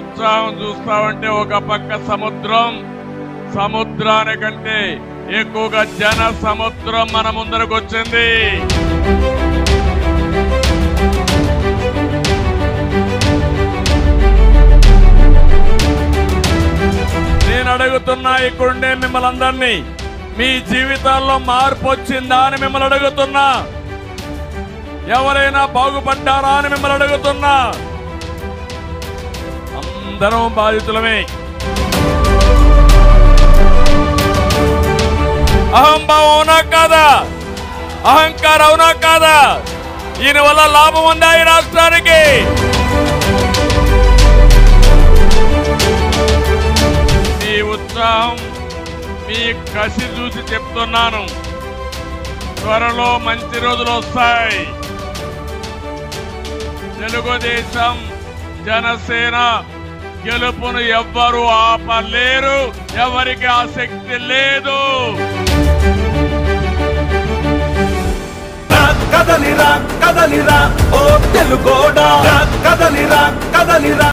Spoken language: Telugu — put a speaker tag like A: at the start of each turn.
A: ఉత్సాహం చూస్తామంటే ఒక పక్క సముద్రం, సముద్రానికంటే ఎక్కువగా జన సముద్రం మన ముందరకు వచ్చింది. నేను అడుగుతున్నా ఇక్కడుండే మిమ్మల్ని అందరినీ, మీ జీవితాల్లో మార్పు వచ్చిందా అని మిమ్మల్ని అడుగుతున్నా. ఎవరైనా బాగుపడ్డారా అని మిమ్మల్ని అడుగుతున్నా. అందరం బాధితులమే. అహంభావం అవునా కాదా? అహంకారం అవునా కాదా? దీని వల్ల లాభం ఉందా ఈ రాష్ట్రానికి? మీ ఉత్సాహం, మీ కసి చూసి చెప్తున్నాను, త్వరలో మంచి రోజులు వస్తాయి. తెలుగుదేశం, జనసేన గెలుపును ఎవ్వరూ ఆపలేరు. ఎవరికి ఆసక్తి లేదు.
B: కదలిరా కదలిరా ఓ తెలుగోడా, కదలిరా కదలిరా